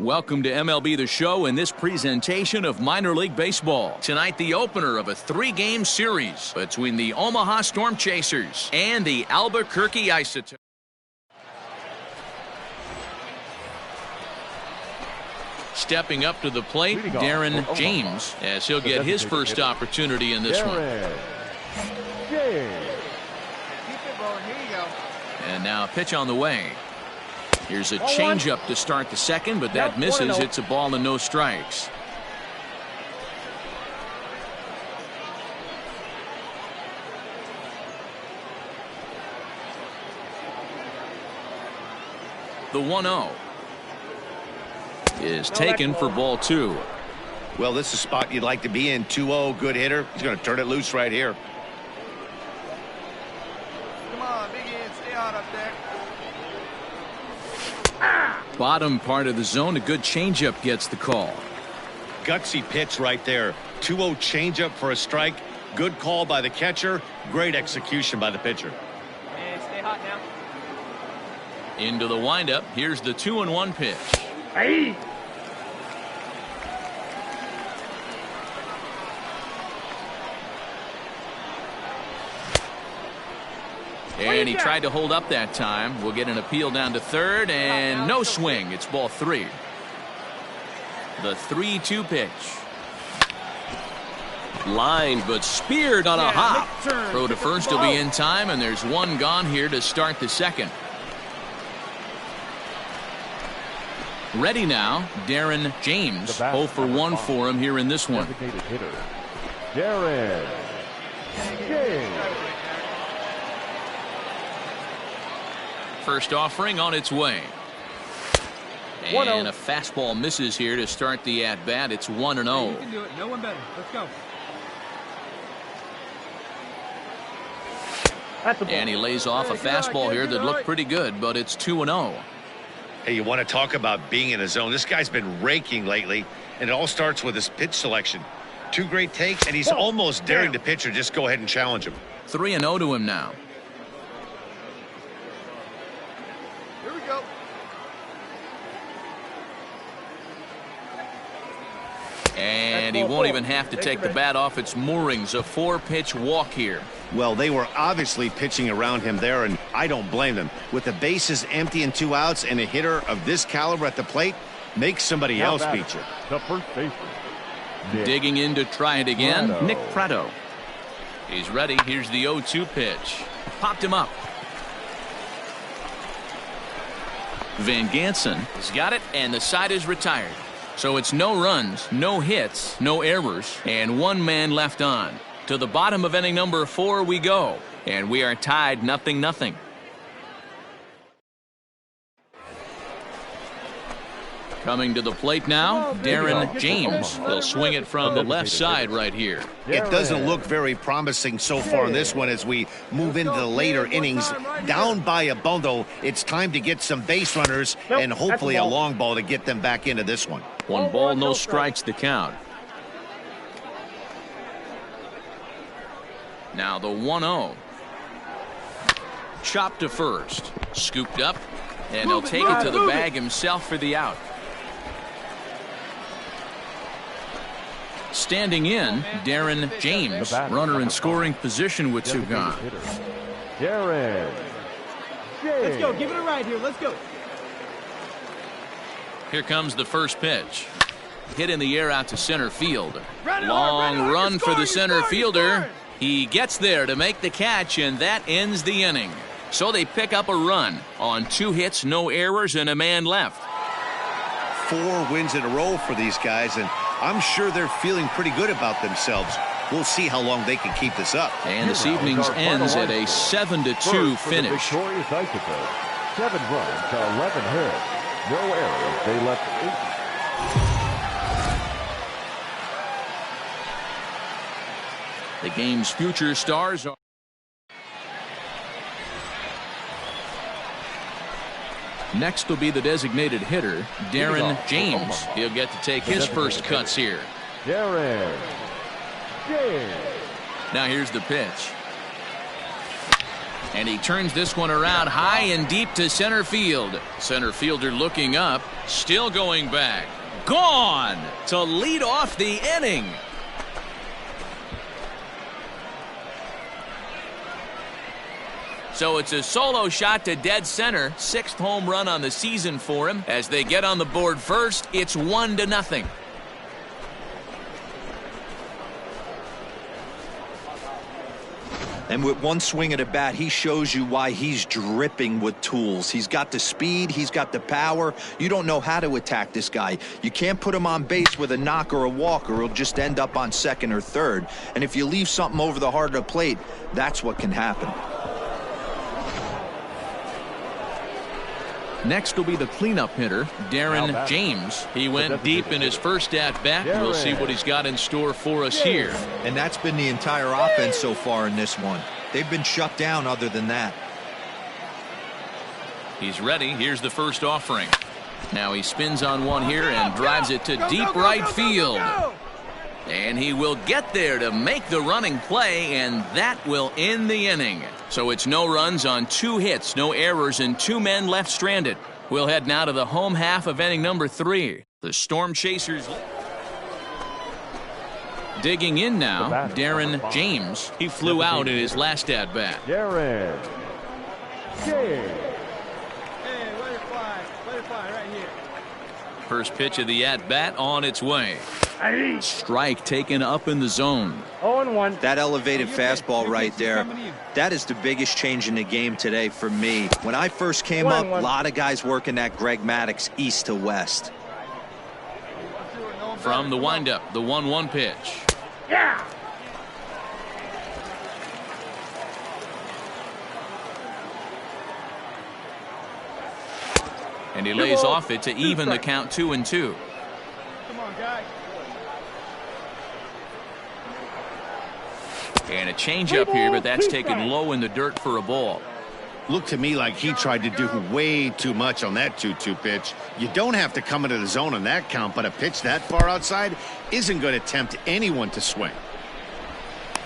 Welcome to MLB The Show and this presentation of minor league baseball. Tonight, the opener of a 3-game series between the Omaha Storm Chasers and the Albuquerque Isotopes. Stepping up to the plate, Darren James, as he'll get his first opportunity in this one. And now a pitch on the way. Here's a changeup to start the second, but that misses. It's a ball and no strikes. The 1-0 is taken for ball 2. Well, this is a spot you'd like to be in. 2-0, good hitter. He's going to turn it loose right here. Come on, Big Ed, stay hot up there. Bottom part of the zone, a good changeup gets the call. Gutsy pitch right there. 2-0 changeup for a strike. Good call by the catcher. Great execution by the pitcher. Hey, stay hot now. Into the windup. Here's the 2-1 pitch. Hey! And he tried to hold up that time. We'll get an appeal down to third, and no swing. It's ball 3. The 3-2 pitch. Line, but speared on a hop. Throw to first will be in time, and there's one gone here to start the second. Ready now, Darren James. 0 for 1 for him here in this one. Darren James. First offering on its way. And a fastball misses here to start the at-bat. It's 1-0. You can do it. No one better. Let's go. And he lays off a fastball here that looked pretty good, but it's 2-0. Hey, you want to talk about being in a zone. This guy's been raking lately, and it all starts with his pitch selection. 2 great takes, and he's almost daring the pitcher just go ahead and challenge him. 3-0 to him now. Here we go. And he won't even have to take the bat off its moorings. A 4-pitch walk here. Well, they were obviously pitching around him there, and I don't blame them. With the bases empty and 2 outs and a hitter of this caliber at the plate, make somebody else beat you. The first baseman. Digging in to try it again, Nick Prado. He's ready. Here's the 0-2 pitch. Popped him up. Van Gansen has got it, and the side is retired. So it's no runs, no hits, no errors, and 1 man left on. To the bottom of inning number 4 we go, and we are tied 0-0. Coming to the plate now, Darren James. He'll swing it from the left side right here. It doesn't look very promising so far in this one as we move into the later innings. Down by a bundle, it's time to get some base runners and hopefully a long ball to get them back into this one. 1 ball, no strikes the count. Now the 1-0. Chopped to first. Scooped up, and he'll take it to the bag himself for the out. Standing in, Darren James. Runner in scoring position with 2 gone. Darren James. Let's go. Give it a ride here. Let's go. Here comes the first pitch. Hit in the air out to center field. Long run for the center fielder. He gets there to make the catch, and that ends the inning. So they pick up a run on 2 hits, no errors, and a man left. 4 wins in a row for these guys, and I'm sure they're feeling pretty good about themselves. We'll see how long they can keep this up. And this evening's ends at a 7-2 finish. Victorious Isotopes. 7 runs to 11 hits. No errors. They left 8. The game's future stars are next will be the designated hitter, Darren James. He'll get to take his first cuts here. Darren James. Now here's the pitch. And he turns this one around high and deep to center field. Center fielder looking up, still going back. Gone to lead off the inning. So it's a solo shot to dead center. 6th home run on the season for him. As they get on the board first, it's 1-0. And with one swing at a bat, he shows you why he's dripping with tools. He's got the speed. He's got the power. You don't know how to attack this guy. You can't put him on base with a knock or a walk, or he'll just end up on second or third. And if you leave something over the heart of the plate, that's what can happen. Next will be the cleanup hitter, Darren James. He went deep in his first at-bat. We'll see what he's got in store for us here. And that's been the entire offense so far in this one. They've been shut down other than that. He's ready. Here's the first offering. Now he spins on one here and drives it to deep right field. And he will get there to make the running play, and that will end the inning. So it's no runs on 2 hits, no errors, and 2 men left stranded. We'll head now to the home half of inning number 3. The Storm Chasers digging in now. Darren James. He flew out in his last at-bat. Darren James. Hey, let it fly. Let it fly right here. First pitch of the at-bat on its way. Strike taken up in the zone. 0-1. That elevated fastball right there, that is the biggest change in the game today for me. When I first came up, a lot of guys working that Greg Maddux east to west. From the windup, the 1-1 pitch. Yeah. And he lays off it to even the count 2-2. Come on, guys. And a changeup here, but that's taken low in the dirt for a ball. Looked to me like he tried to do way too much on that 2-2 pitch. You don't have to come into the zone on that count, but a pitch that far outside isn't going to tempt anyone to swing.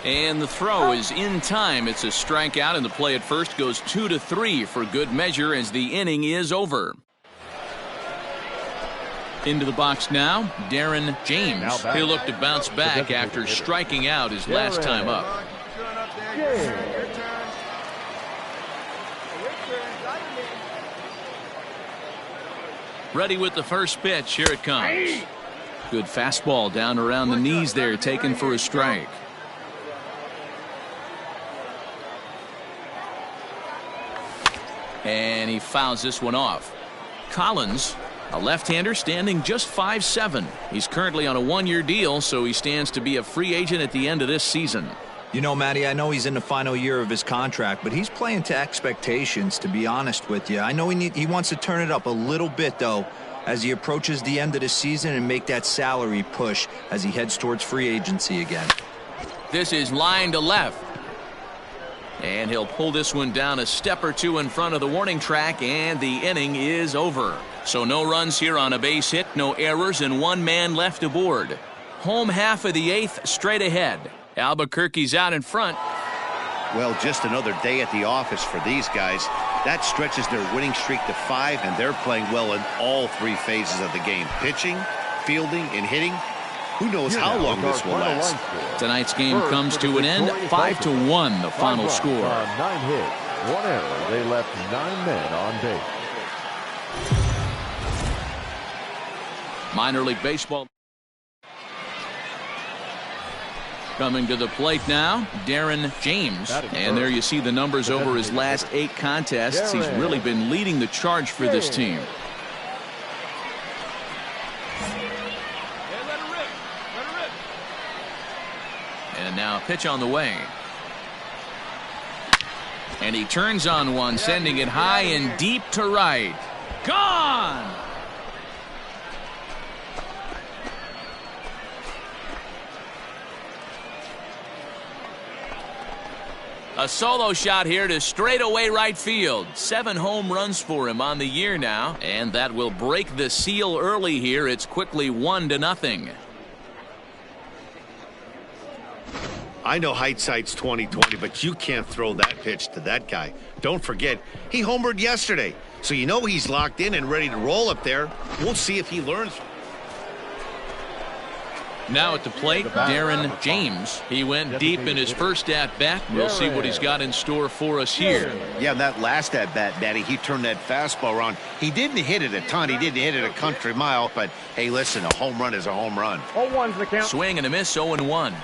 And the throw is in time. It's a strikeout, and the play at first goes 2-3 for good measure as the inning is over. Into the box now, Darren James. He'll look to bounce back after striking out his last time up. Ready with the first pitch. Here it comes. Good fastball down around the knees there, taken for a strike. And he fouls this one off. Collins, a left-hander, standing just 5'7". He's currently on a 1-year deal, so he stands to be a free agent at the end of this season. You know, Matty, I know he's in the final year of his contract, but he's playing to expectations, to be honest with you. I know he wants to turn it up a little bit, though, as he approaches the end of the season and make that salary push as he heads towards free agency again. This is line to left. And he'll pull this one down a step or two in front of the warning track, and the inning is over. So no runs here on a base hit, no errors, and 1 man left aboard. Home half of the 8th straight ahead. Albuquerque's out in front. Well, just another day at the office for these guys. That stretches their winning streak to 5, and they're playing well in all 3 phases of the game. Pitching, fielding, and hitting. Who knows how long this will last. Tonight's game comes to an end. 5-1 the final score. 9 hits, 1 error. They left 9 men on base. Minor League Baseball. Coming to the plate now, Darren James. And there you see the numbers over his last 8 contests. He's really been leading the charge for this team. And now a pitch on the way. And he turns on one, sending it high and deep to right. Gone! A solo shot here to straightaway right field. 7 home runs for him on the year now, and that will break the seal early here. It's quickly 1-0. I know hindsight's 20/20, but you can't throw that pitch to that guy. Don't forget, he homered yesterday. So you know he's locked in and ready to roll up there. We'll see if he learns. Now at the plate, Darren James. He went deep in his first at-bat. We'll see what he's got in store for us here. Yeah, that last at-bat, Matty, he turned that fastball around. He didn't hit it a ton. He didn't hit it a country mile. But, hey, listen, a home run is a home run. 0-1's the count. Swing and a miss, 0-1.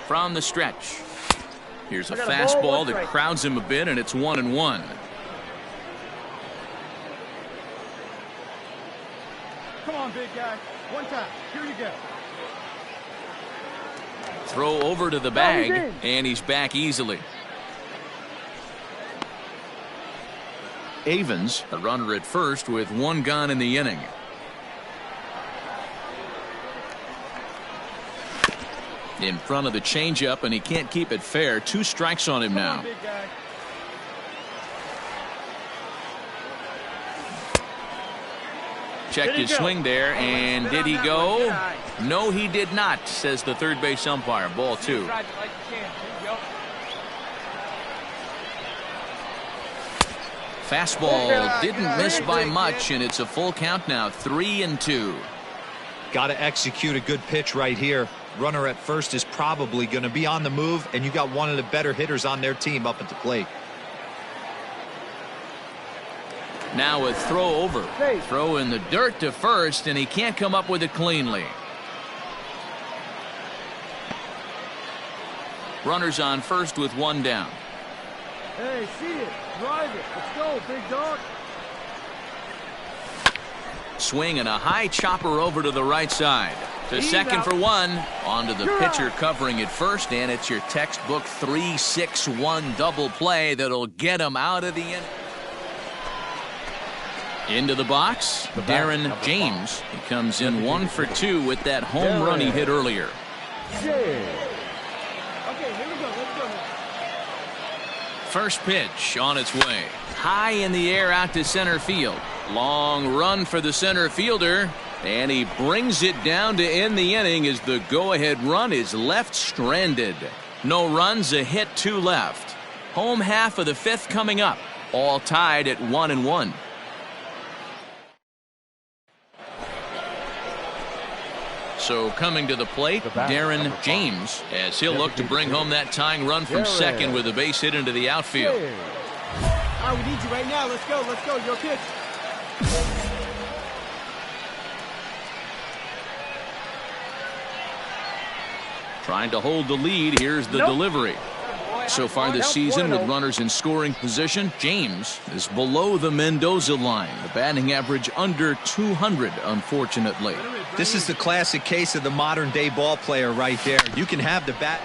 From the stretch. Here's a fastball that crowds him a bit, and it's 1-1. Come on, big guy. One time. Here you go. Throw over to the bag, and he's back easily. Avens, a runner at first with one gone in the inning. In front of the changeup, and he can't keep it fair. 2 strikes on him now. Checked his swing there, and did he go? No, he did not, says the third base umpire. Ball 2. Fastball didn't miss by much, and it's a full count now. 3-2. Got to execute a good pitch right here. Runner at first is probably going to be on the move, and you got one of the better hitters on their team up at the plate. Now a throw over. Throw in the dirt to first, and he can't come up with it cleanly. Runners on first with 1 down. Hey, see it. Drive it. Let's go, big dog. Swing and a high chopper over to the right side. To second for 1. On to the pitcher covering it first, and it's your textbook 3-6-1 double play that'll get him out of the inning. Into the box, Darren James. He comes in 1 for 2 with that home run he hit earlier. Okay, here we go. Let's go. First pitch on its way. High in the air out to center field. Long run for the center fielder, and he brings it down to end the inning as the go-ahead run is left stranded. No runs, a hit, 2 left. Home half of the 5th coming up. All tied at 1-1. So coming to the plate, Darren James, as he'll look to bring home that tying run from second with a base hit into the outfield. All right, we need you right now. Let's go. Let's go. Your pitch. Trying to hold the lead. Here's the delivery. So far this season, with runners in scoring position, James is below the Mendoza line. The batting average under 200, unfortunately. This is the classic case of the modern-day ball player right there. You can have the bat.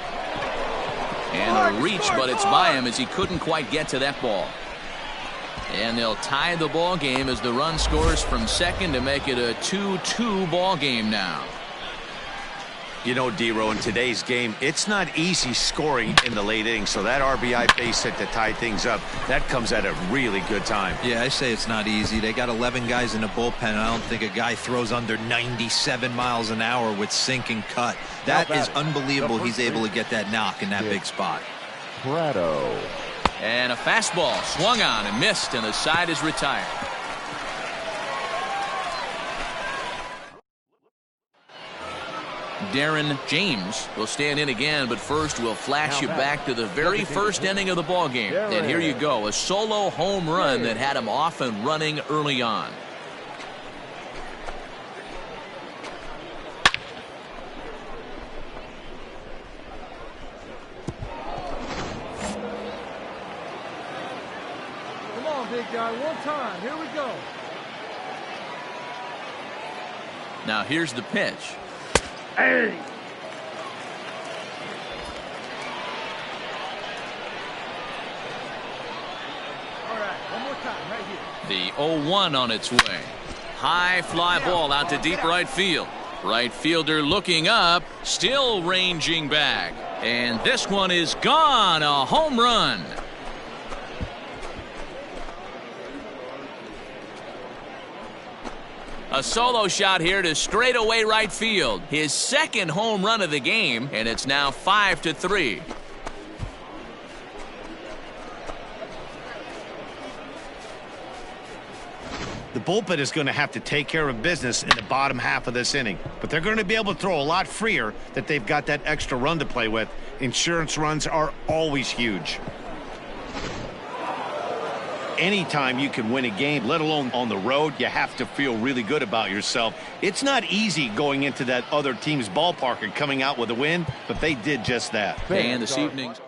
And a reach, but it's by him as he couldn't quite get to that ball. And they'll tie the ball game as the run scores from second to make it a 2-2 ball game now. You know, D-Row, in today's game, it's not easy scoring in the late innings, so that RBI base hit to tie things up, that comes at a really good time. Yeah, I say it's not easy. They got 11 guys in the bullpen, and I don't think a guy throws under 97 miles an hour with sink and cut. That is unbelievable he's able to get that knock in that big spot. Prado. And a fastball swung on and missed, and the side is retired. Darren James will stand in again, but first we'll flash you back to the very first inning of the ball game. And here you go, a solo home run that had him off and running early on. Come on, big guy. One time. Here we go. Now here's the pitch. Hey! All right, one more time, right here. The 0-1 on its way. High fly ball out to deep right field. Right fielder looking up, still ranging back. And this one is gone, a home run. A solo shot here to straightaway right field. His second home run of the game, and it's now 5-3. The bullpen is going to have to take care of business in the bottom half of this inning, but they're going to be able to throw a lot freer that they've got that extra run to play with. Insurance runs are always huge. Anytime you can win a game, let alone on the road, you have to feel really good about yourself. It's not easy going into that other team's ballpark and coming out with a win, but they did just that. And this evening's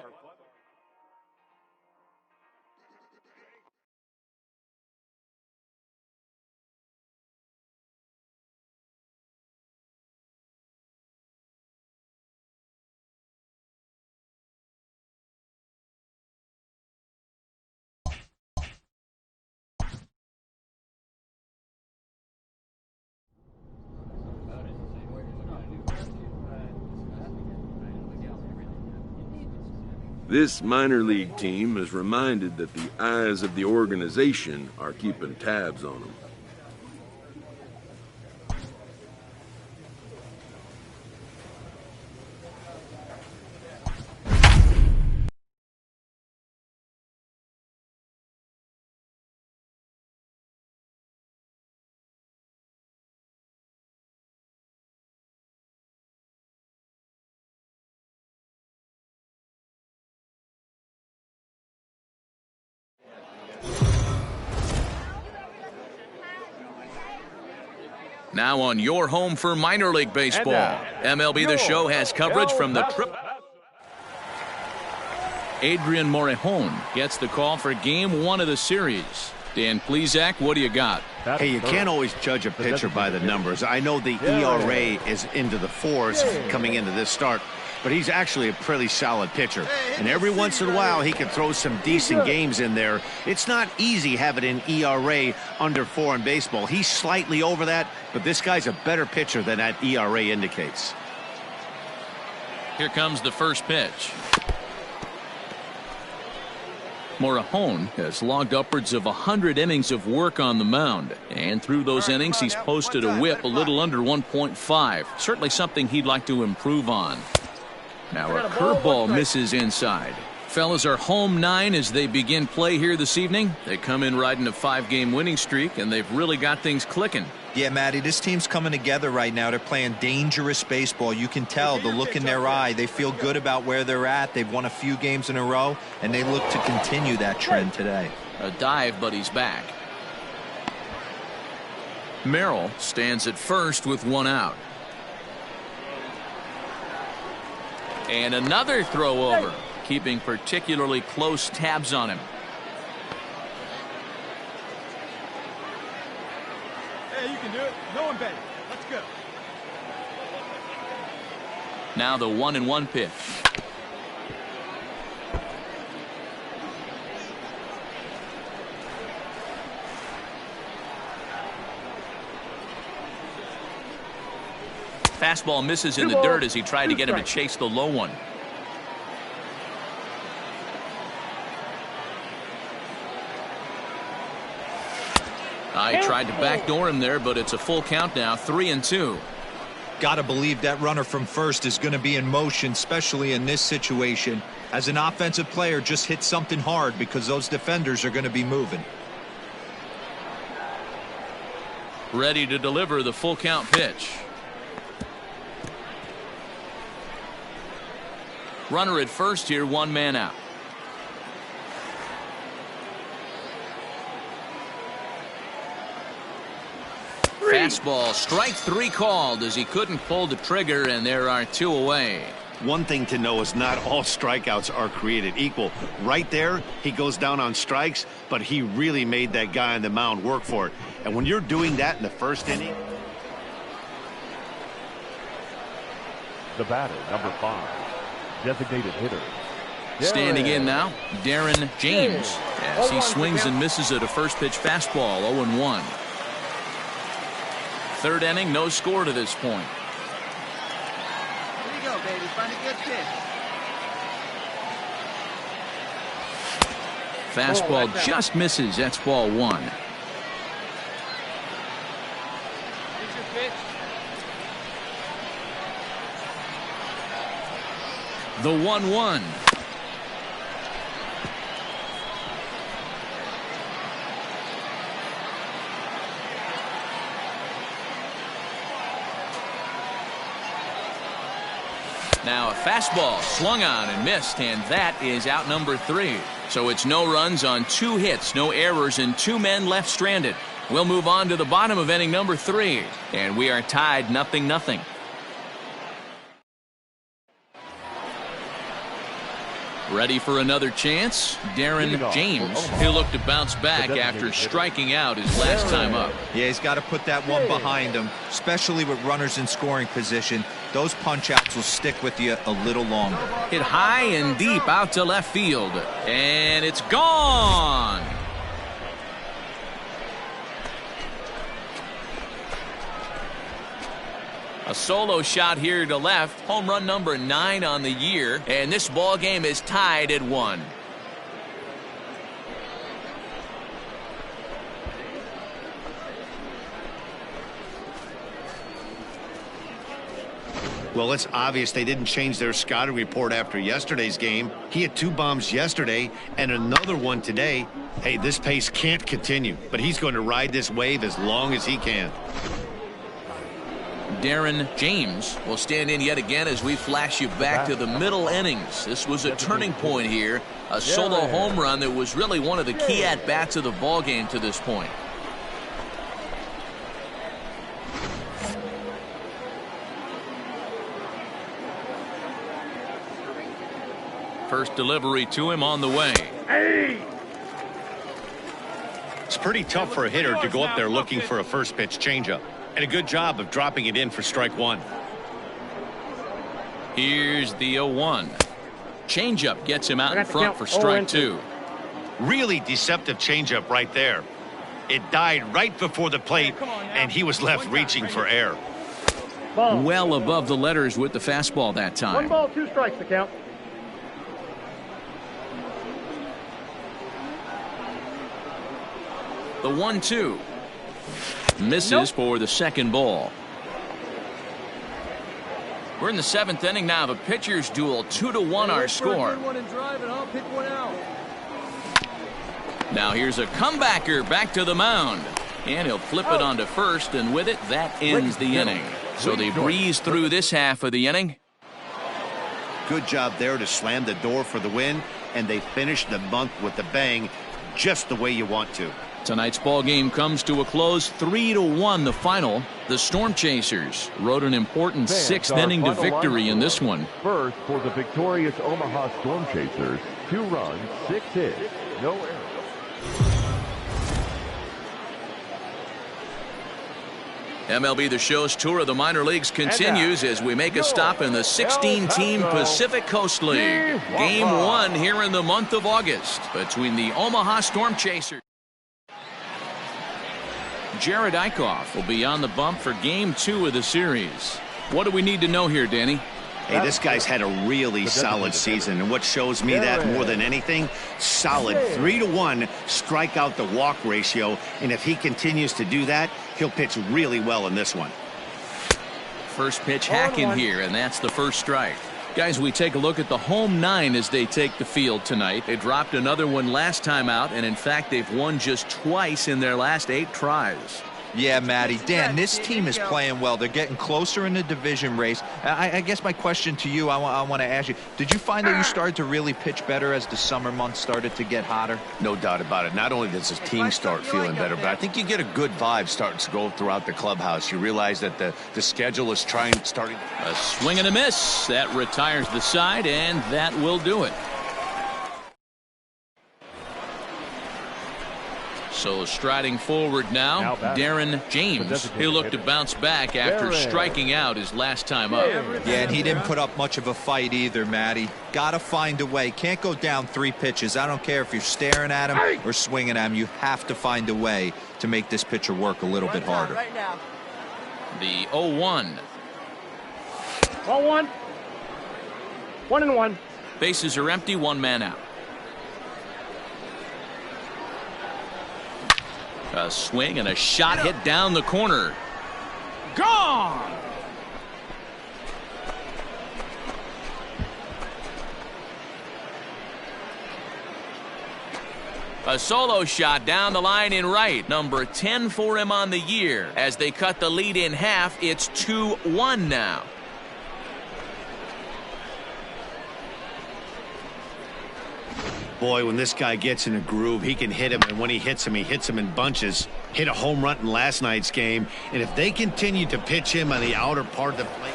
This minor league team is reminded that the eyes of the organization are keeping tabs on them. now on your home for minor league baseball. MLB The Show has coverage from the trip. Adrian Morejon gets the call for game 1 of the series. Dan Plesac, what do you got? Hey, you can't always judge a pitcher by the numbers. I know the ERA is into the 4s coming into this start, but he's actually a pretty solid pitcher. And every once in a while, he can throw some decent games in there. It's not easy having an ERA under 4 in baseball. He's slightly over that, but this guy's a better pitcher than that ERA indicates. Here comes the first pitch. Morejon has logged upwards of 100 innings of work on the mound, and through those innings he's posted a whip a little under 1.5. Certainly something he'd like to improve on. Now a curveball misses inside. Fellas are home 9 as they begin play here this evening. They come in riding a 5-game winning streak, and they've really got things clicking. Yeah, Matty, this team's coming together right now. They're playing dangerous baseball. You can tell the look in their eye. They feel good about where they're at. They've won a few games in a row, and they look to continue that trend today. A dive, but he's back. Merrill stands at first with 1 out. And another throw over, keeping particularly close tabs on him. Hey, you can do it. No one bet. Let's go. Now the 1-1 pitch. Fastball misses in the dirt as he tried to get him to chase the low one. I tried to backdoor him there, but it's a full count now, 3-2. Got to believe that runner from first is going to be in motion, especially in this situation. As an offensive player, just hit something hard because those defenders are going to be moving. Ready to deliver the full count pitch. Runner at first here, 1 man out. Fastball, strike 3 called as he couldn't pull the trigger, and there are 2 away. One thing to know is not all strikeouts are created equal. Right there, he goes down on strikes, but he really made that guy on the mound work for it. And when you're doing that in the first inning. The batter, number 5, designated hitter. Standing in now, Darren James, as he swings and misses at a first pitch fastball, 0-1. 3rd inning, no score to this point. Here you go, baby. Find a good pitch. Fastball just misses. That's ball 1. The 1-1. Now a fastball swung on and missed, and that is out number 3. So it's no runs on 2 hits, no errors, and 2 men left stranded. We'll move on to the bottom of inning number 3, and we are tied 0-0. Ready for another chance? Darren James. He'll look to bounce back after striking out his last time up. Yeah, he's got to put that one behind him, especially with runners in scoring position. Those punch-outs will stick with you a little longer. Hit high and deep out to left field, and it's gone. A solo shot here to left. Home run number 9 on the year. And this ball game is tied at 1. Well, it's obvious they didn't change their scouting report after yesterday's game. He had 2 bombs yesterday and another one today. Hey, this pace can't continue, but he's going to ride this wave as long as he can. Darren James will stand in yet again as we flash you back to the middle innings. This was a turning point here. A solo home run that was really one of the key at-bats of the ball game to this point. First delivery to him on the way. It's pretty tough for a hitter to go up there looking for a first pitch changeup. And a good job of dropping it in for strike 1. Here's the 0-1. Changeup gets him out in front for strike 2. Really deceptive changeup right there. It died right before the plate, and he was left reaching for air. Well above the letters with the fastball that time. 1 ball, 2 strikes to count. The 1-2. Misses for the second ball. We're in the 7th inning now of a pitcher's duel. 2-1 our score. Now here's a comebacker back to the mound. And he'll flip it onto first, and with it, that ends the inning. So they breeze through this half of the inning. Good job there to slam the door for the win, and they finish the month with a bang, just the way you want to. Tonight's ball game comes to a close, 3-1 the final. The Storm Chasers rode an important 6th inning to victory in this one. First for the victorious Omaha Storm Chasers, 2 runs, 6 hits, no errors. MLB The Show's tour of the minor leagues continues as we make a stop in the 16-team Pacific Coast League. Game 1 here in the month of August between the Omaha Storm Chasers. Jared Eichhoff will be on the bump for Game 2 of the series. What do we need to know here, Danny? Hey, this guy's had a really solid season, and what shows me that more than anything, solid 3-1 strikeout to walk ratio, and if he continues to do that, he'll pitch really well in this one. First pitch hacking here, and that's the first strike. Guys, we take a look at the home 9 as they take the field tonight. They dropped another one last time out, and in fact, they've won just twice in their last 8 tries. Yeah, Matty. Dan, this team is playing well. They're getting closer in the division race. I guess my question to you, I want to ask you, did you find that you started to really pitch better as the summer months started to get hotter? No doubt about it. Not only does his team start feeling better, but I think you get a good vibe starting to go throughout the clubhouse. You realize that the schedule is starting. A swing and a miss. That retires the side, and that will do it. So striding forward now, Darren James. He'll look to bounce back after striking out his last time up. Yeah, and he didn't put up much of a fight either, Matty. Got to find a way. Can't go down 3 pitches. I don't care if you're staring at him or swinging at him. You have to find a way to make this pitcher work a little bit harder. The 0-1. 1-1. 1-1. Bases are empty, 1 man out. A swing and a shot hit down the corner. Gone! A solo shot down the line in right. Number 10 for him on the year. As they cut the lead in half, it's 2-1 now. Boy, when this guy gets in a groove, he can hit him, and when he hits him in bunches. Hit a home run in last night's game, and if they continue to pitch him on the outer part of the plate.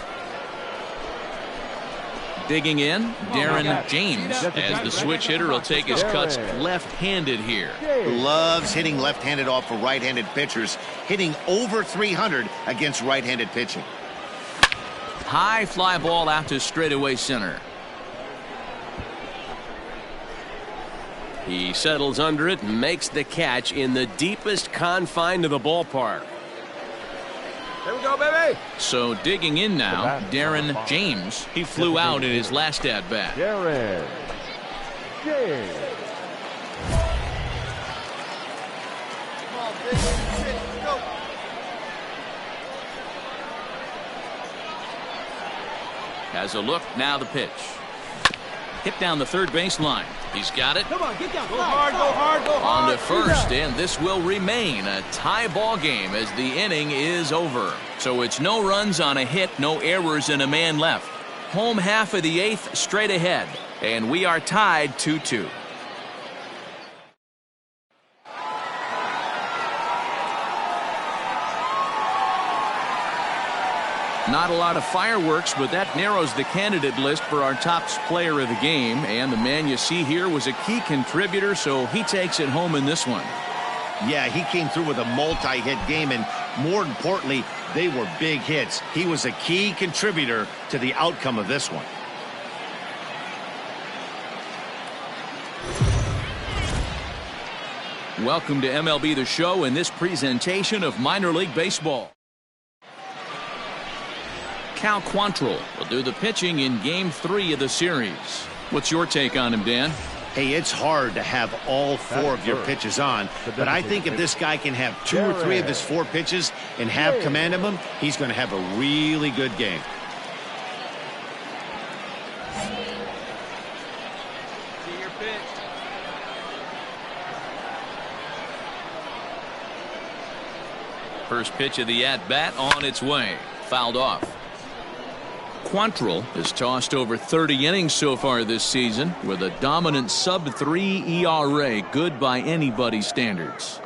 Digging in, Darren James, as the switch hitter will take his cuts left-handed here. Loves hitting left-handed off of right-handed pitchers, hitting over 300 against right-handed pitching. High fly ball out to straightaway center. He settles under it and makes the catch in the deepest confine of the ballpark. Here we go, baby. So digging in now, Darren James. He flew out in his last at-bat. Darren James. Come on, big pitch. Go. Has a look, now the pitch. Hit down the third base line. He's got it. Come on, get down. Go hard, go hard, go hard. On to first, and this will remain a tie ball game as the inning is over. So it's no runs on a hit, no errors, and a man left. Home half of the eighth straight ahead, and we are tied 2-2. Not a lot of fireworks, but that narrows the candidate list for our top player of the game. And the man you see here was a key contributor, so he takes it home in this one. Yeah, he came through with a multi-hit game, and more importantly, they were big hits. He was a key contributor to the outcome of this one. Welcome to MLB The Show in this presentation of minor league baseball. Cal Quantrill will do the pitching in Game 3 of the series. What's your take on him, Dan? Hey, it's hard to have all four of your pitches on, but I think if this guy can have 2 or 3 of his 4 pitches and have command of them, he's going to have a really good game. See your pitch. First pitch of the at-bat on its way. Fouled off. Quantrill has tossed over 30 innings so far this season with a dominant sub-3 ERA, good by anybody's standards.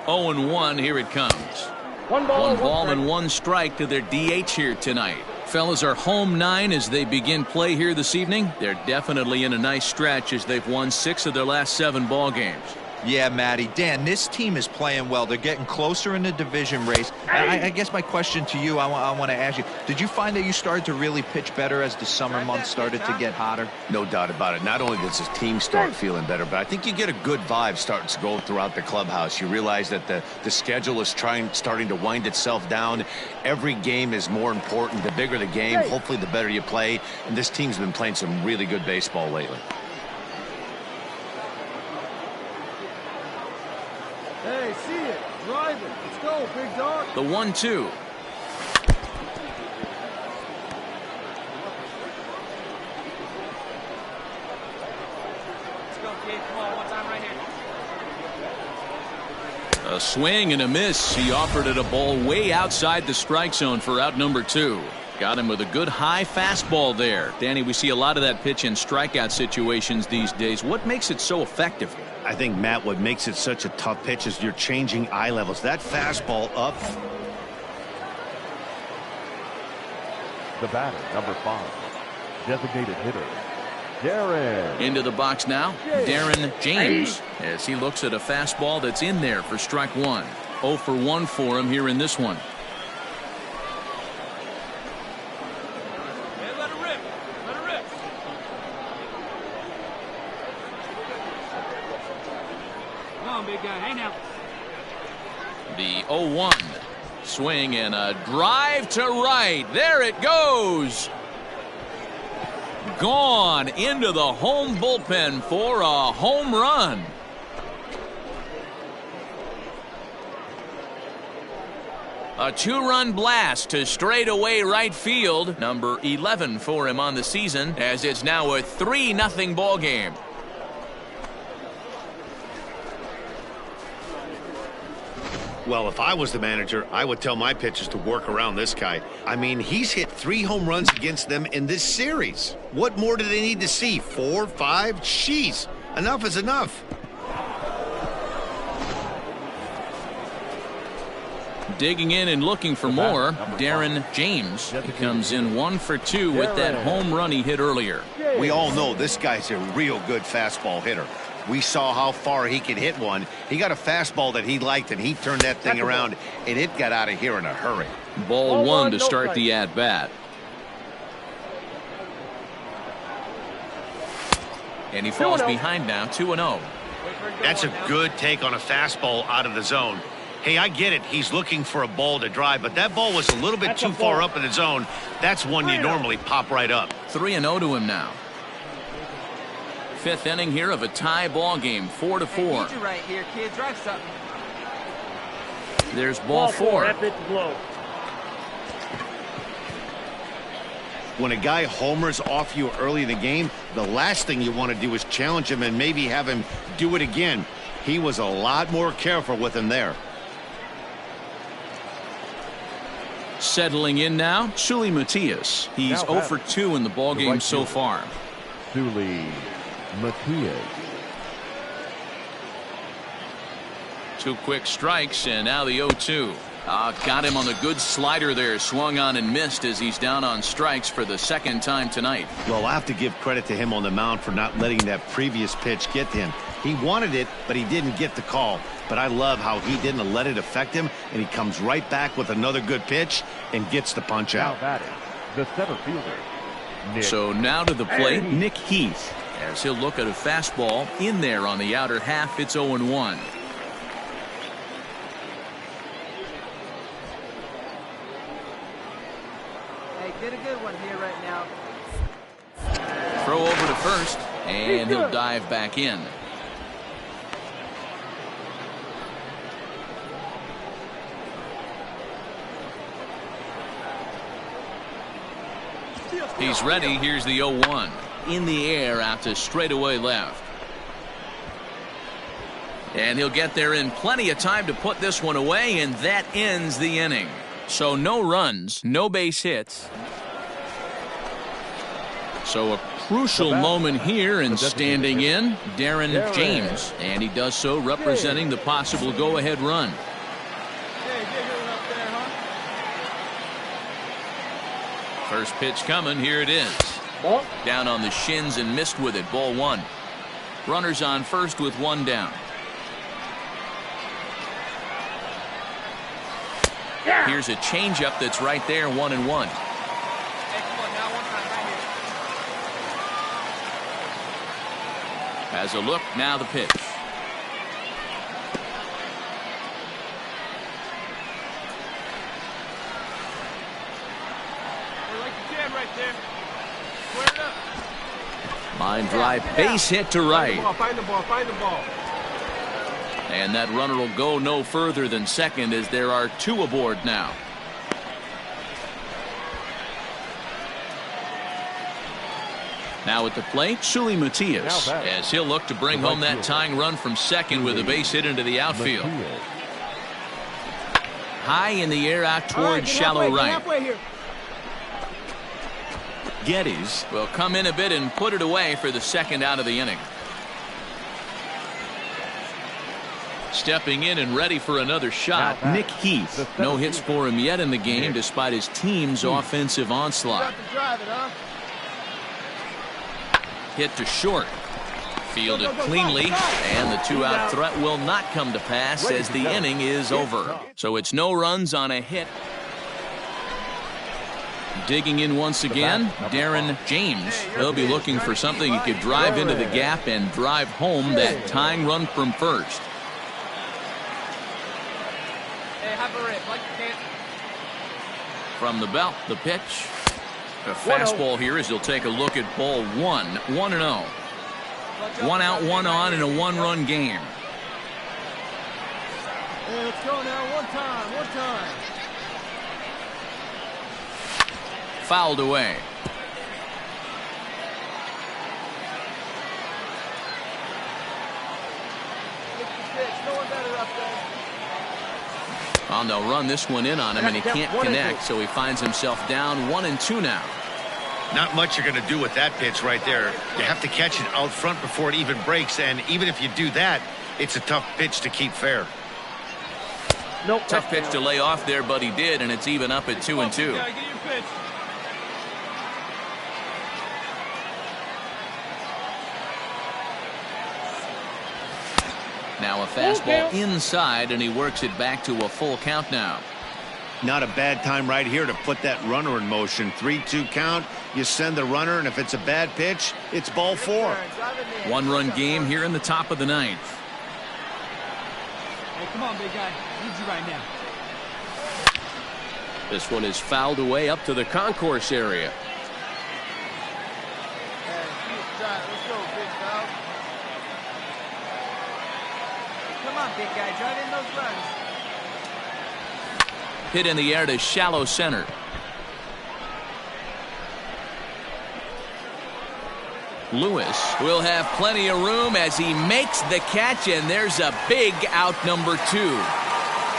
Oh and 1, here it comes. One ball and 1 strike to their DH here tonight. Fellas are home 9 as they begin play here this evening. They're definitely in a nice stretch as they've won 6 of their last 7 ball games. Yeah, Matty. Dan, this team is playing well. They're getting closer in the division race. And I guess my question to you, I want to ask you, did you find that you started to really pitch better as the summer months started to get hotter? No doubt about it. Not only does his team start feeling better, but I think you get a good vibe starting to go throughout the clubhouse. You realize that the schedule is starting to wind itself down. Every game is more important. The bigger the game, hopefully the better you play. And this team's been playing some really good baseball lately. Hey, see it. Drive it. Let's go, big dog. The 1-2. Let's go, kid. Come on, one time right here. A swing and a miss. He offered it a ball way outside the strike zone for out number 2. Got him with a good high fastball there. Danny, we see a lot of that pitch in strikeout situations these days. What makes it so effective? I think, Matt, what makes it such a tough pitch is you're changing eye levels. That fastball up. The batter, number 5, designated hitter, Darren. Into the box now, Darren James, as he looks at a fastball that's in there for strike 1. 0 for 1 for him here in this one. Hey, let it rip. Let it rip. Come on, big guy. Hey, now. The 0-1 swing and a drive to right. There it goes. Gone into the home bullpen for a home run. A two-run blast to straightaway right field. Number 11 for him on the season, as it's now a 3-0 ball game. Well, if I was the manager, I would tell my pitchers to work around this guy. I mean, he's hit 3 home runs against them in this series. What more do they need to see? 4, 5? Jeez, enough is enough. Digging in and looking for more, Darren James. He comes in 1 for 2 with that home run he hit earlier. We all know this guy's a real good fastball hitter. We saw how far he could hit one. He got a fastball that he liked, and he turned that thing around, and it got out of here in a hurry. Ball 1 to start the at-bat. And he falls behind now, 2-0. That's a good take on a fastball out of the zone. Hey, I get it. He's looking for a ball to drive, but that ball was a little bit too far up in the zone. That's one you normally pop right up. 3-0 to him now. 5th inning here of a tie ball game, 4-4. Hey, you right here, kid. Drive something. There's ball 4. That pitch is low. When a guy homers off you early in the game, the last thing you want to do is challenge him and maybe have him do it again. He was a lot more careful with him there. Settling in now, Sully Matias. He's 0 for 2 in the ballgame so far. Sully Matias. 2 quick strikes, and now the 0-2. Got him on the good slider there. Swung on and missed as he's down on strikes for the 2nd time tonight. Well, I have to give credit to him on the mound for not letting that previous pitch get to him. He wanted it, but he didn't get the call. But I love how he didn't let it affect him, and he comes right back with another good pitch and gets the punch out. The center fielder. So now to the plate, Nick Heath, as he'll look at a fastball in there on the outer half. It's 0-1. Hey, get a good one here right now. Throw over to first, and he'll dive back in. He's ready. Here's the 0-1. In the air out to straightaway left. And he'll get there in plenty of time to put this one away, and that ends the inning. So no runs, no base hits. So a crucial moment here, and standing in, Darren James. And he does so representing the possible go-ahead run. First pitch coming. Here it is. Down on the shins and missed with it. Ball 1. Runners on first with 1 down. Here's a changeup that's right there, 1-1. Has a look. Now the pitch. Line drive, base hit to right. Find the ball, find the ball. And that runner will go no further than second, as there are 2 aboard now. Now at the plate, Sully Matias, as he'll look to bring home that tying run from second with a base hit into the outfield. High in the air out towards shallow right. Geddes will come in a bit and put it away for the 2nd out of the inning. Stepping in and ready for another shot, Nick Heath. No hits for him yet in the game, despite his team's offensive onslaught. Hit to short. Fielded cleanly, and the 2-out threat will not come to pass as the inning is over. So it's no runs on a hit. Digging in once again, Darren James. He'll be looking for something he could drive into the gap and drive home that tying run from first. From the belt, the pitch. The fastball here is he'll take a look at ball 1. 1-0. 1 out, 1 on in a 1-run game. Hey, let's go now. One time. Fouled away. No one better up there. Well, they'll run this one in on him, and he can't connect, so he finds himself down 1-2 now. Not much you're going to do with that pitch right there. You have to catch it out front before it even breaks, and even if you do that, it's a tough pitch to keep fair. Nope. Tough pitch to lay off there, but he did, and it's even up at 2-2. Now a fastball inside, and he works it back to a full count now. Not a bad time right here to put that runner in motion. 3-2 count. You send the runner, and if it's a bad pitch, it's ball 4. 1-run game here in the top of the 9th. Hey, come on, big guy. Need you right now. This one is fouled away up to the concourse area. Hey, let's go, big dog. Come on, big guy. Drive in those runs. Hit in the air to shallow center. Lewis will have plenty of room as he makes the catch, and there's a big out number 2.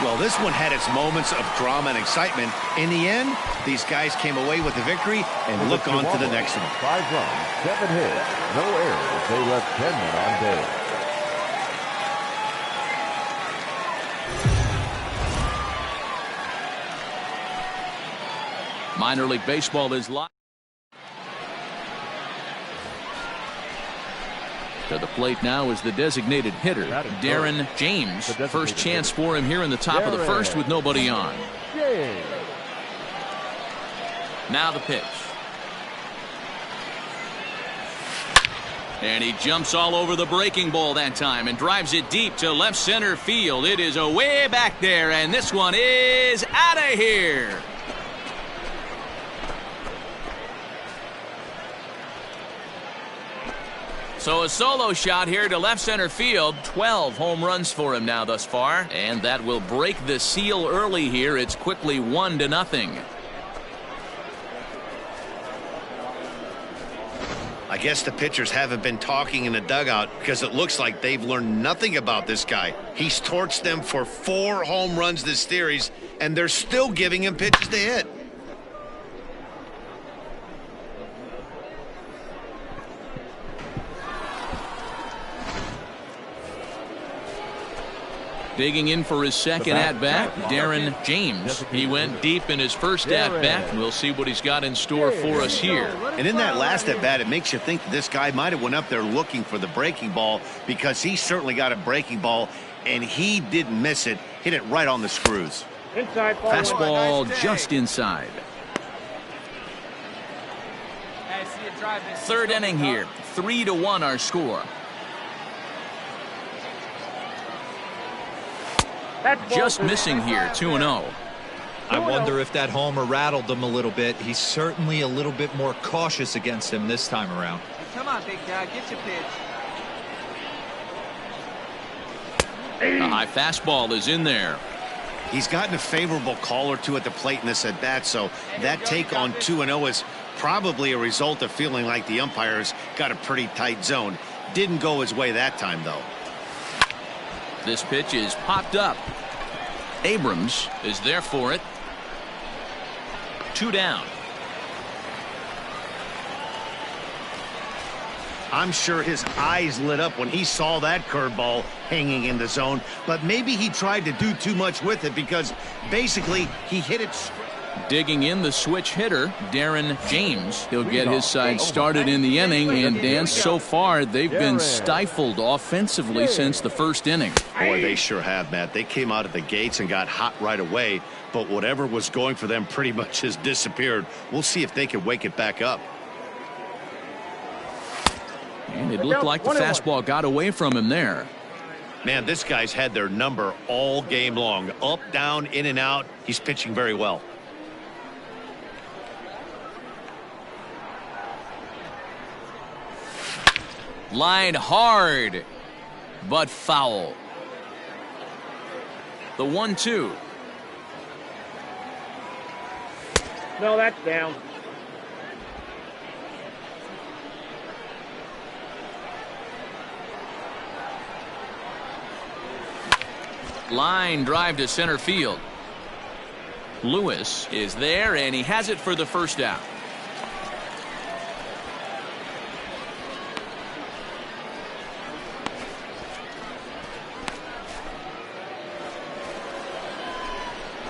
Well, this one had its moments of drama and excitement. In the end, these guys came away with the victory and look on to the next one. 5 runs, 7 hits, no errors. They left 10 men on base. Minor League Baseball is live. To the plate now is the designated hitter, Darren James. First chance for him here in the top of the first with nobody on. Now the pitch. And he jumps all over the breaking ball that time and drives it deep to left center field. It is away back there, and this one is out of here. So a solo shot here to left center field. 12 home runs for him now thus far. And that will break the seal early here. It's quickly 1-0. I guess the pitchers haven't been talking in the dugout because it looks like they've learned nothing about this guy. He's torched them for 4 home runs this series, and they're still giving him pitches to hit. Digging in for his second at-bat, Darren James. He went deep in his first at-bat. We'll see what he's got in store for us here. And in that last at-bat, it makes you think that this guy might have went up there looking for the breaking ball, because he certainly got a breaking ball, and he didn't miss it. Hit it right on the screws. Inside. Fastball just inside. Third inning here. 3-1 our score. Just missing here, 2-0. I wonder if that homer rattled him a little bit. He's certainly a little bit more cautious against him this time around. Come on, big guy, get your pitch. The high fastball is in there. He's gotten a favorable call or two at the plate in this at-bat, so that take on 2-0 is probably a result of feeling like the umpires got a pretty tight zone. Didn't go his way that time, though. This pitch is popped up. Abrams is there for it. 2 down. I'm sure his eyes lit up when he saw that curveball hanging in the zone, but maybe he tried to do too much with it because basically he hit it straight. Digging in the switch hitter, Darren James. He'll get his side started in the inning, and Dan, so far they've been stifled offensively since the first inning. Boy, they sure have, Matt. They came out of the gates and got hot right away, but whatever was going for them pretty much has disappeared. We'll see if they can wake it back up. And it looked like the fastball got away from him there. Man, this guy's had their number all game long. Up, down, in and out. He's pitching very well. Lined hard, but foul. The 1-2. No, that's down. Line drive to center field. Lewis is there, and he has it for the first down.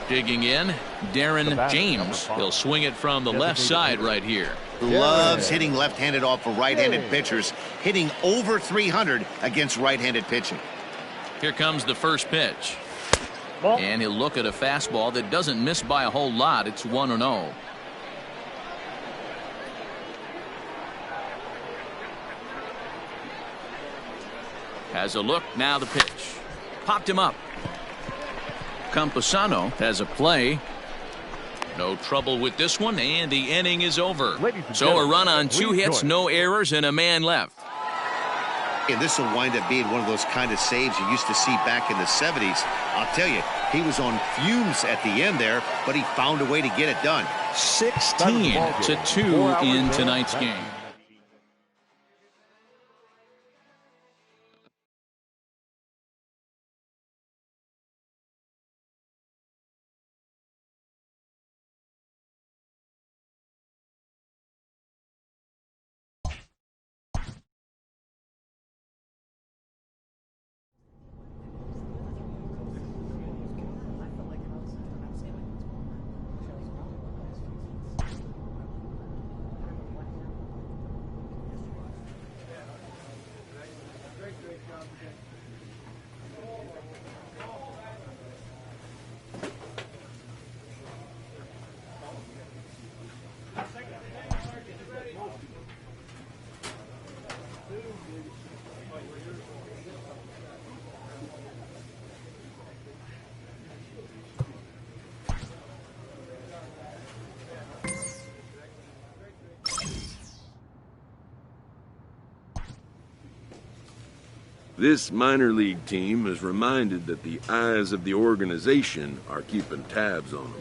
Digging in, Darren James. He'll swing it from the left side right here. Loves hitting left-handed off of right-handed pitchers, hitting over 300 against right-handed pitching. Here comes the first pitch. And he'll look at a fastball that doesn't miss by a whole lot. It's 1-0. Has a look, now the pitch. Popped him up. Campusano has a play. No trouble with this one, and the inning is over. So a run on 2 hits, no errors, and a man left. And this will wind up being one of those kind of saves you used to see back in the 70s. I'll tell you, he was on fumes at the end there, but he found a way to get it done. 16-2 in tonight's game. This minor league team is reminded that the eyes of the organization are keeping tabs on them.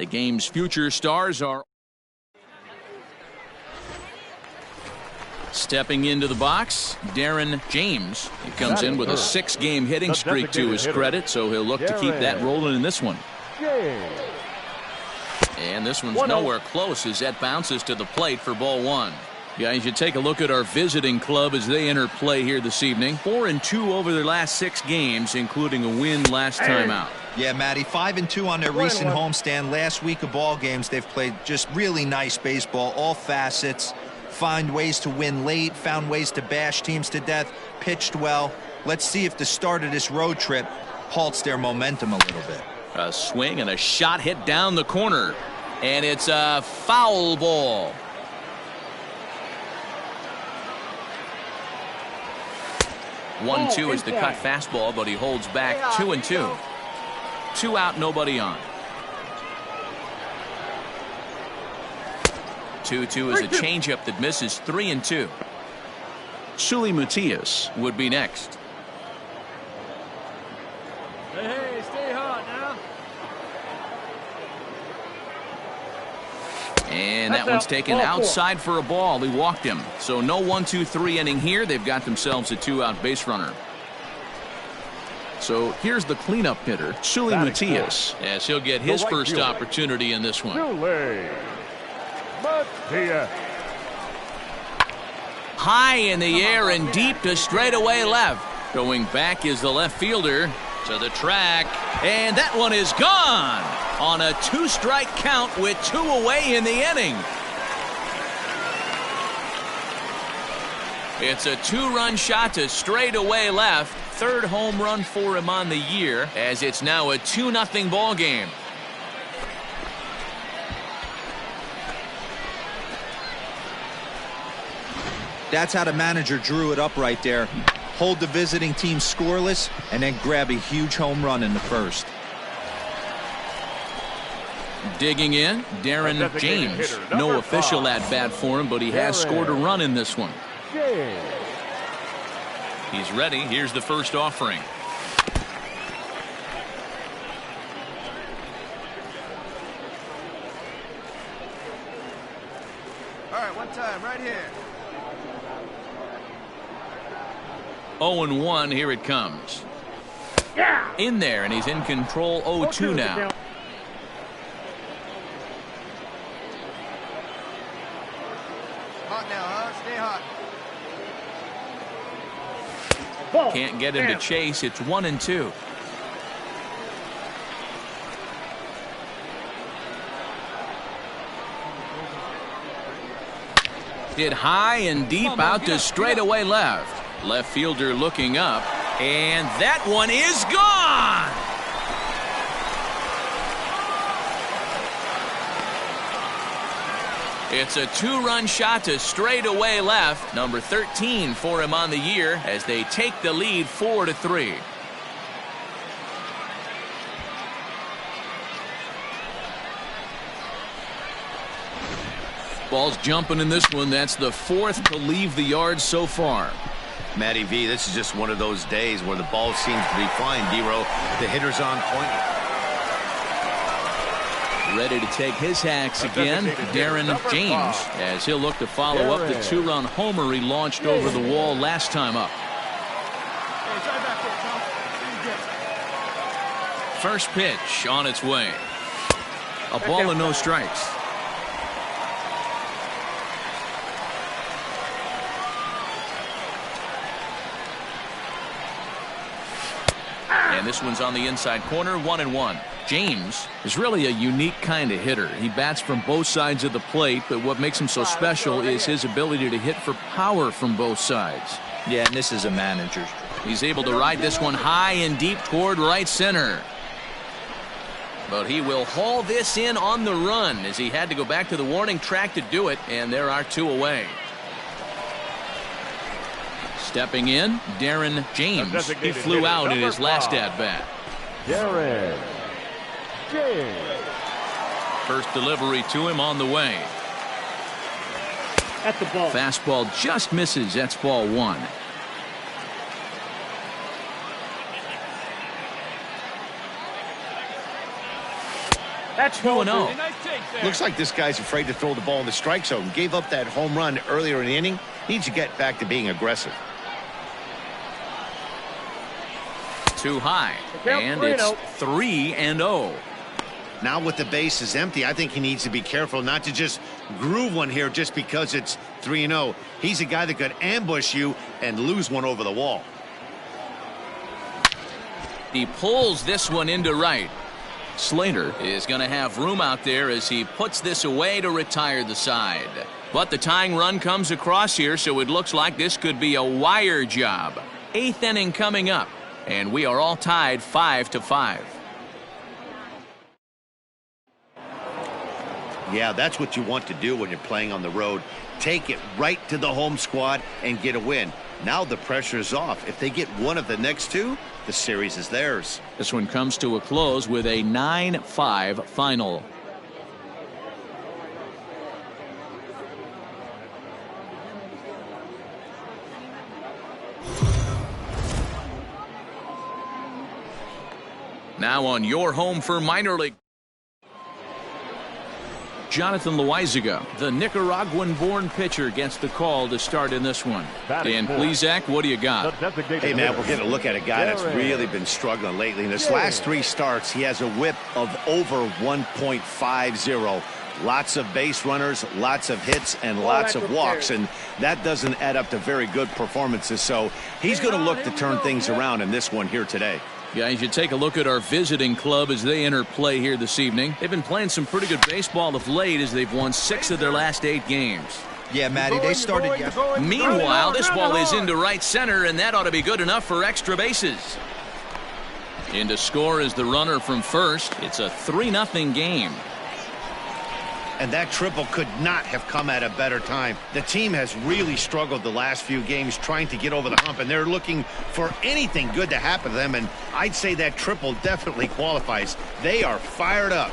The game's future stars are stepping into the box. Darren James. He comes in with a 6-game hitting streak to his credit, so he'll look to keep that rolling in this one. And this one's nowhere close as that bounces to the plate for ball 1. Guys, you take a look at our visiting club as they enter play here this evening. 4-2 over their last 6 games, including a win last time out. Yeah, Matty, 5-2 on their recent homestand. Last week of ball games, they've played just really nice baseball, all facets. Find ways to win late, found ways to bash teams to death, pitched well. Let's see if the start of this road trip halts their momentum a little bit. A swing and a shot hit down the corner. And it's a foul ball. One, two is the cut fastball, but he holds back 2-2. 2 out, nobody on. 2-2 is a changeup that misses 3-2. Sully Matias would be next. Hey, stay hot now. And that one's taken outside for a ball. He walked him. So no 1-2-3 inning here. They've got themselves a 2-out base runner. So here's the cleanup hitter, Sully Matias, as he'll get his first opportunity in this one. High in the air and deep to straightaway left. Going back is the left fielder to the track, and that one is gone on a 2-strike count with 2 away in the inning. It's a 2-run shot to straightaway left. 3rd home run for him on the year, as it's now a 2-0 ball game. That's how the manager drew it up right there. Hold the visiting team scoreless and then grab a huge home run in the first. Digging in, Darren James. No official at-bat for him, but he has scored a run in this one. He's ready. Here's the first offering. All right, one time, right here. 0-1, here it comes. In there, and he's in control. 0-2 now. Hot now, huh? Stay hot. Can't get him to chase. It's 1-2. Hit high and deep out to straightaway left. Left fielder looking up, and that one is gone. It's a 2-run shot to straightaway left. Number 13 for him on the year as they take the lead 4-3. Ball's jumping in this one. That's the 4th to leave the yard so far. Matty V, this is just one of those days where the ball seems to be flying, D-Row. The hitter's on point. Ready to take his hacks again, Darren James, as he'll look to follow up the 2-run homer he launched over the wall last time up. First pitch on its way. A ball and no strikes. And this one's on the inside corner, 1-1. James is really a unique kind of hitter. He bats from both sides of the plate, but what makes him so special is his ability to hit for power from both sides. Yeah, and this is a manager's. He's able to ride this one high and deep toward right center. But he will haul this in on the run as he had to go back to the warning track to do it, and there are 2 away. Stepping in, Darren James. He flew out in his last at-bat. Darren James. First delivery to him on the way. At the ball. Fastball just misses. That's ball 1. That's 2-0. Looks like this guy's afraid to throw the ball in the strike zone. Gave up that home run earlier in the inning. Needs to get back to being aggressive. Too high. And it's 3-0. Now with the bases empty, I think he needs to be careful not to just groove one here just because it's 3-0. He's a guy that could ambush you and lose one over the wall. He pulls this one into right. Slater is going to have room out there as he puts this away to retire the side. But the tying run comes across here, so it looks like this could be a wire job. 8th inning coming up, and we are all tied 5-5. Yeah, that's what you want to do when you're playing on the road. Take it right to the home squad and get a win. Now the pressure is off. If they get one of the next two, the series is theirs. This one comes to a close with a 9-5 final. Now on your home for minor league. Jonathan Loaizaga, the Nicaraguan-born pitcher, gets the call to start in this one. Dan Plesac, what do you got? Hey, man, we're getting a look at a guy that's really been struggling lately. In his last 3 starts, he has a whip of over 1.50. Lots of base runners, lots of hits, and lots of walks, and that doesn't add up to very good performances. So he's going to look to turn things around in this one here today. Guys, you take a look at our visiting club as they enter play here this evening. They've been playing some pretty good baseball of late as they've won 6 of their last 8 games. Yeah, Matty, they started yesterday. Meanwhile, this ball is into right center, and that ought to be good enough for extra bases. In to score is the runner from first. It's a 3-0 game. And that triple could not have come at a better time. The team has really struggled the last few games trying to get over the hump, and they're looking for anything good to happen to them, and I'd say that triple definitely qualifies. They are fired up.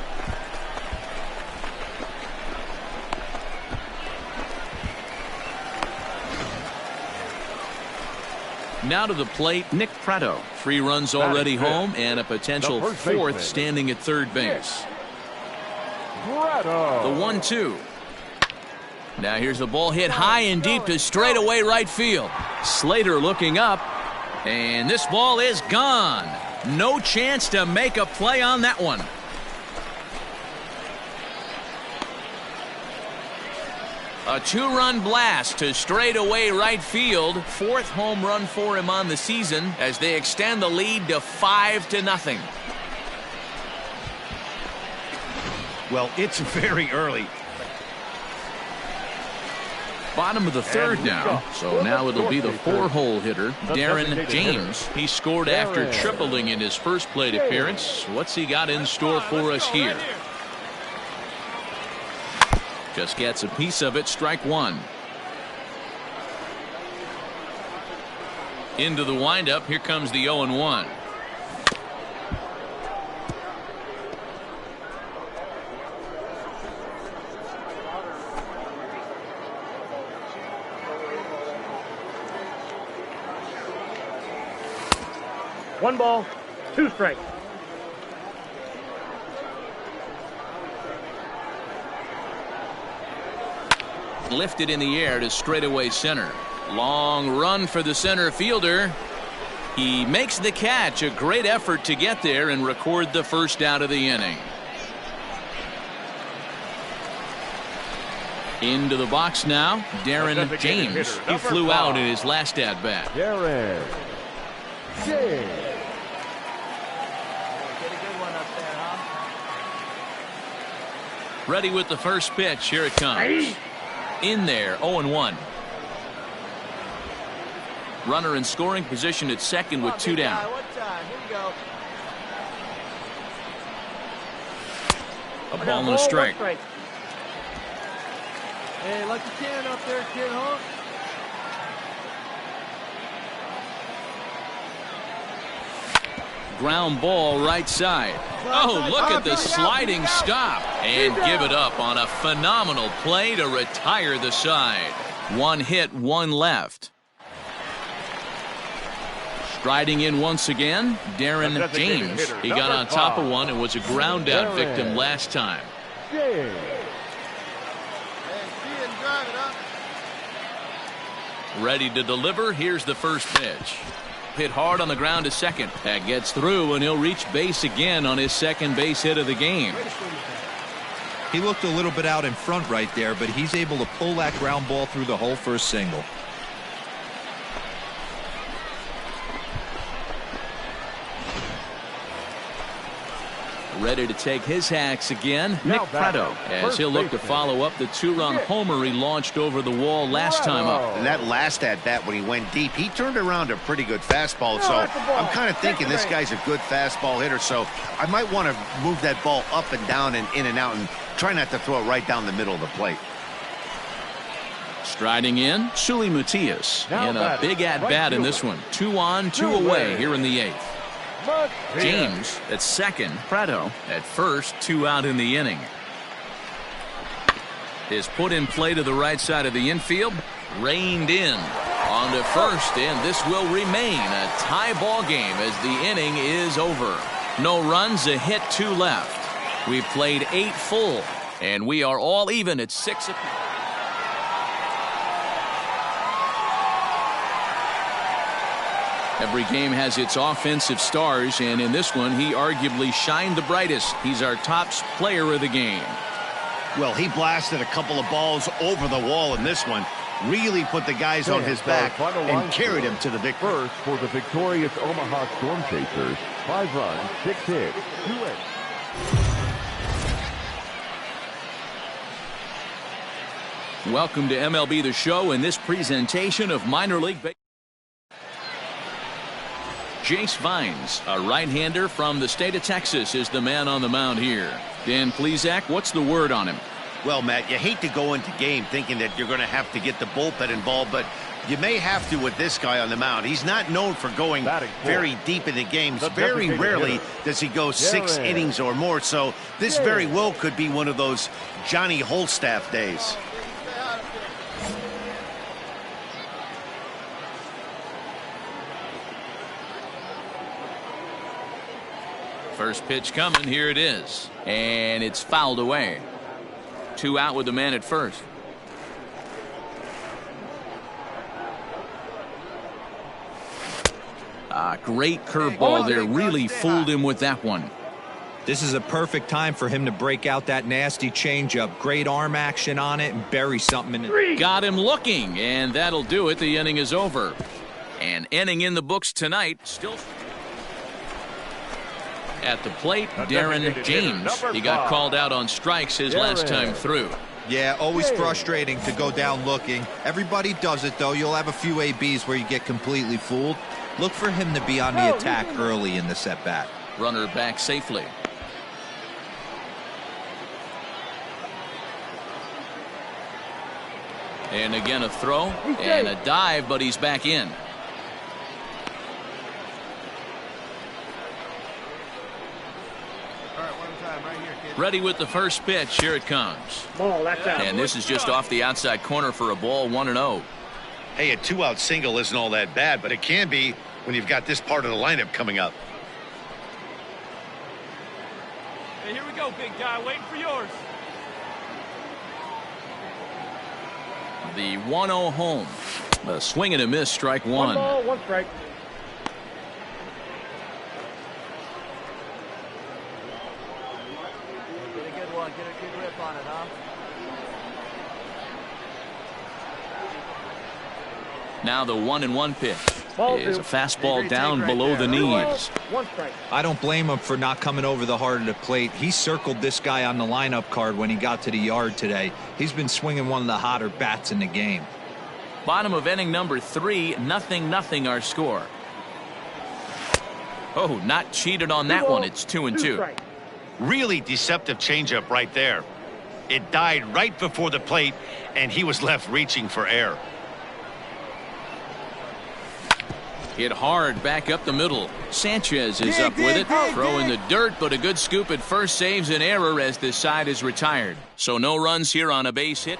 Now to the plate, Nick Pratto. 3 runs already home and a potential 4th standing at third base. The 1-2. Now here's a ball hit high and deep to straightaway right field. Slater looking up, and this ball is gone. No chance to make a play on that one. A 2-run blast to straightaway right field. 4th home run for him on the season as they extend the lead to 5-0. Well, it's very early. Bottom of the 3rd now, so now it'll be the 4-hole hitter, Darren James. He scored after tripling in his first plate appearance. What's he got in store for us here? Just gets a piece of it, strike 1. Into the windup, here comes the 0-1. One ball, 2 strikes. Lifted in the air to straightaway center. Long run for the center fielder. He makes the catch. A great effort to get there and record the first out of the inning. Into the box now, Darren James. He flew out in his last at-bat. Darren James. Ready with the first pitch. Here it comes. In there, 0-1. Runner in scoring position at second with 2 down. A ball and a strike. Hey, let the can up there, kid, huh? Ground ball right side. Oh, look at the sliding stop. And give it up on a phenomenal play to retire the side. 1 hit, 1 left. Striding in once again, Darren James. He got on top of one and was a ground out victim last time. Ready to deliver. Here's the first pitch. Hit hard on the ground to second. That gets through, and he'll reach base again on his second base hit of the game. He looked a little bit out in front right there, but he's able to pull that ground ball through the hole for a single. Ready to take his hacks again, Nick Prado, as he'll look to follow up the two-run homer he launched over the wall last time up. And that last at-bat when he went deep, he turned around a pretty good fastball. So I'm kind of thinking this guy's a good fastball hitter, so I might want to move that ball up and down and in and out and try not to throw it right down the middle of the plate. Striding in, Sully Matias in a big at-bat in this one. 2 on, 2 away here in the 8th. James at second, Prado at first, 2 out in the inning. Is put in play to the right side of the infield, reined in on to first, and this will remain a tie ball game as the inning is over. No runs, a hit, 2 left. We've played 8 full, and we are all even at 6 apiece. Every game has its offensive stars, and in this one, he arguably shined the brightest. He's our top player of the game. Well, he blasted a couple of balls over the wall in this one. Really put the guys on his back and carried him to the victory. First for the victorious Omaha Storm Chasers, 5 runs, 6 hits, 2 hits. Welcome to MLB The Show in this presentation of minor league baseball. Jace Vines, a right-hander from the state of Texas, is the man on the mound here. Dan Plesac, what's the word on him? Well, Matt, you hate to go into game thinking that you're going to have to get the bullpen involved, but you may have to with this guy on the mound. He's not known for going very deep into games. Very rarely does he go 6 innings or more, so this very well could be one of those Johnny Holstaff days. First pitch coming, here it is, and it's fouled away. 2 out with the man at first. Great curveball there, really fooled him with that one. This is a perfect time for him to break out that nasty changeup. Great arm action on it and bury something in it. Got him looking, and that'll do it. The inning is over. An inning in the books tonight. Still at the plate, Darren James. He got called out on strikes his last time through. Yeah, always frustrating to go down looking. Everybody does it, though. You'll have a few ABs where you get completely fooled. Look for him to be on the attack early in the set-bat. Runner back safely. And again a throw and a dive, but he's back in. Ready with the first pitch. Here it comes. Ball, that's out. And this is just off the outside corner for a ball, 1-0. Hey, a 2-out single isn't all that bad, but it can be when you've got this part of the lineup coming up. Hey, here we go, big guy. Waiting for yours. The 1-0 home. A swing and a miss, strike 1. 1 ball, 1 strike. Get a good one. Get a good grip on it, huh? Now the 1-1 pitch is a fastball Big down right below the there. knees. 1 strike. I don't blame him for not coming over the heart of the plate. He circled this guy on the lineup card when he got to the yard today. He's been swinging one of the hotter bats in the game. Bottom of inning number 3, 0-0 our score. Oh, not cheated on that one. It's 2-2. Really deceptive changeup right there. It died right before the plate, and he was left reaching for air. Hit hard back up the middle. Sanchez is up with it. Throw in the dirt, but a good scoop at first saves an error as this side is retired. So no runs here on a base hit.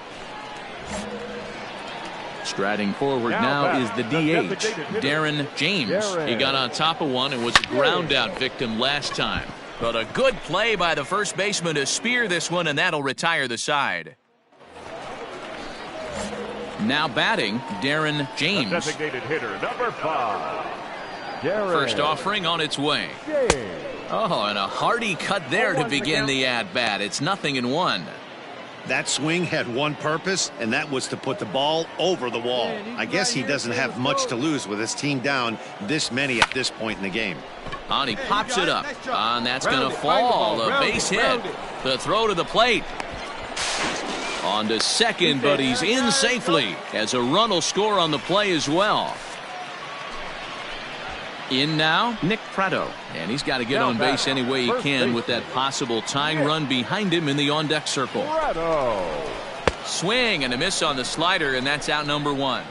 Striding forward now is the DH, Darren James. He got on top of one and was a ground out victim last time. But a good play by the first baseman to spear this one, and that'll retire the side. Now batting, Darren James. Designated hitter number 5. First offering on its way. Oh, and a hearty cut there to begin the at-bat. It's 0-1. That swing had one purpose, and that was to put the ball over the wall. I guess he doesn't have much to lose with his team down this many at this point in the game. And he pops it up. And that's going to fall. A base hit. The throw to the plate. On to second, but he's in safely as a run will score on the play as well. In now, Nick Prado. And he's got to get on base any way he can with that possible tying run behind him in the on-deck circle. Swing and a miss on the slider, and that's out number 1.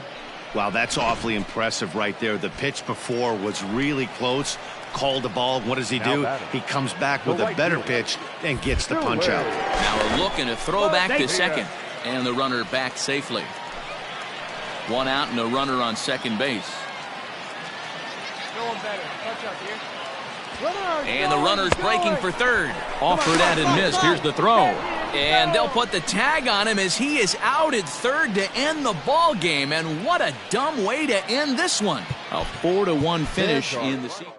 Wow, that's awfully impressive right there. The pitch before was really close. Called the ball. What does he do? He comes back with a better pitch and gets the punch out. Now a look and a throw back to second. And the runner back safely. 1 out and a runner on second base. And the runner's breaking for third. Offered at and missed. Here's the throw. And they'll put the tag on him as he is out at third to end the ball game. And what a dumb way to end this one. A 4-1 finish in the season.